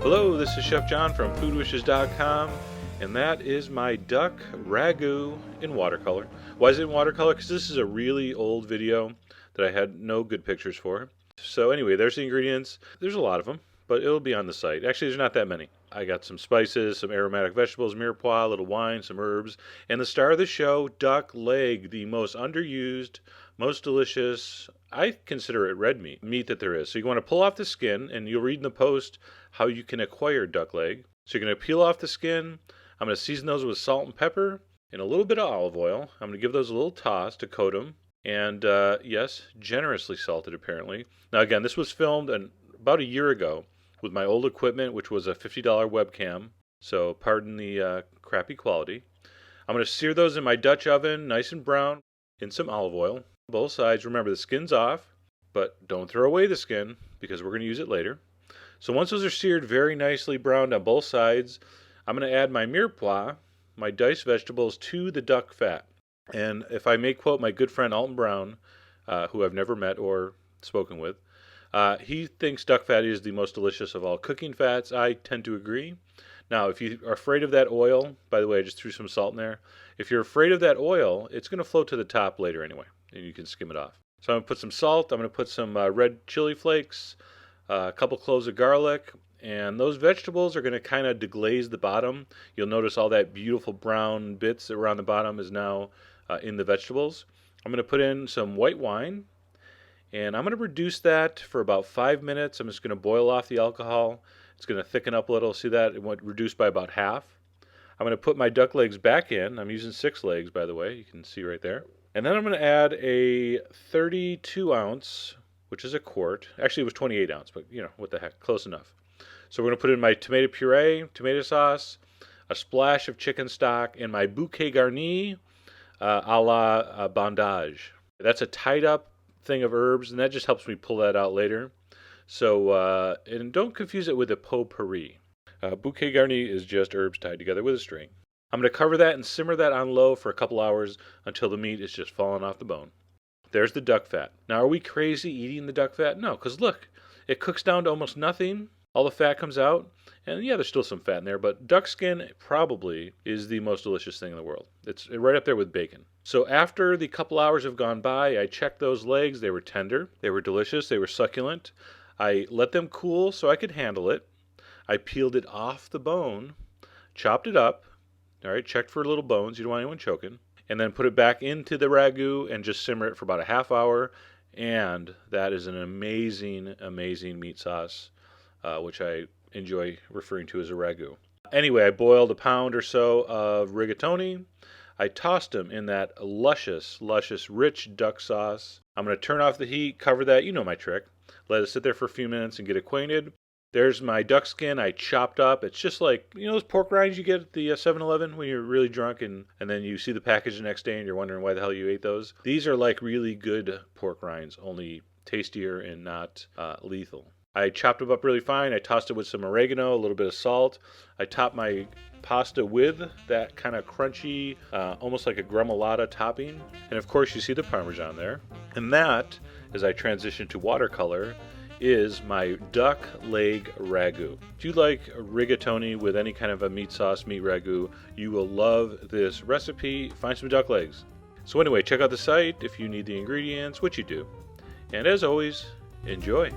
Hello, this is Chef John from foodwishes.com, and that is my duck ragu in watercolor. Why is it in watercolor? Because this is a really old video that I had no good pictures for. So anyway, there's the ingredients. There's a lot of them, but it'll be on the site. Actually, there's not that many. I got some spices, some aromatic vegetables, mirepoix, a little wine, some herbs, and the star of the show, duck leg, the most underused, most delicious, I consider it red meat that there is. So you want to pull off the skin, and you'll read in the post how you can acquire duck leg. So you're going to peel off the skin. I'm going to season those with salt and pepper and a little bit of olive oil. I'm going to give those a little toss to coat them. And yes, generously salted apparently. Now again, this was filmed about a year ago with my old equipment, which was a $50 webcam. So pardon the crappy quality. I'm going to sear those in my Dutch oven, nice and brown, in some olive oil. Both sides. Remember, the skin's off, but don't throw away the skin because we're going to use it later. So once those are seared very nicely browned on both sides, I'm going to add my mirepoix, my diced vegetables, to the duck fat. And if I may quote my good friend Alton Brown, who I've never met or spoken with, he thinks duck fat is the most delicious of all cooking fats. I tend to agree. Now, if you are afraid of that oil, by the way, I just threw some salt in there. If you're afraid of that oil, it's going to float to the top later anyway, and you can skim it off. So I'm going to put some salt. I'm going to put some red chili flakes, a couple cloves of garlic, and those vegetables are going to kind of deglaze the bottom. You'll notice all that beautiful brown bits around the bottom is now in the vegetables. I'm going to put in some white wine, and I'm going to reduce that for about 5 minutes. I'm just going to boil off the alcohol. It's going to thicken up a little. See that? It went reduced by about half. I'm going to put my duck legs back in. I'm using 6 legs, by the way. You can see right there. And then I'm going to add a 32 ounce, which is a quart. Actually, it was 28 ounce, but you know, what the heck, close enough. So we're going to put in my tomato puree, tomato sauce, a splash of chicken stock, and my bouquet garni a la bondage. That's a tied up thing of herbs, and that just helps me pull that out later. So, and don't confuse it with a potpourri. Bouquet garni is just herbs tied together with a string. I'm going to cover that and simmer that on low for a couple hours until the meat is just falling off the bone. There's the duck fat. Now, are we crazy eating the duck fat? No, because look, it cooks down to almost nothing. All the fat comes out, and yeah, there's still some fat in there, but duck skin probably is the most delicious thing in the world. It's right up there with bacon. So after the couple hours have gone by, I checked those legs. They were tender, they were delicious, they were succulent. I let them cool so I could handle it. I peeled it off the bone, chopped it up, all right, checked for little bones, you don't want anyone choking, and then put it back into the ragu and just simmer it for about a half hour, and that is an amazing, amazing meat sauce, which I enjoy referring to as a ragu. Anyway, I boiled a pound or so of rigatoni. I tossed them in that luscious, luscious, rich duck sauce. I'm going to turn off the heat, cover that, you know my trick. Let it sit there for a few minutes and get acquainted. There's my duck skin I chopped up. It's just like, you know those pork rinds you get at the 7-Eleven when you're really drunk and then you see the package the next day and you're wondering why the hell you ate those? These are like really good pork rinds, only tastier and not lethal. I chopped them up really fine. I tossed it with some oregano, a little bit of salt. I topped my pasta with that kind of crunchy, almost like a gremolata topping. And of course you see the Parmesan there. And that, as I transition to watercolor, is my duck leg ragu. If you like rigatoni with any kind of a meat sauce, meat ragu, you will love this recipe. Find some duck legs. So anyway, check out the site if you need the ingredients, which you do. And as always, enjoy.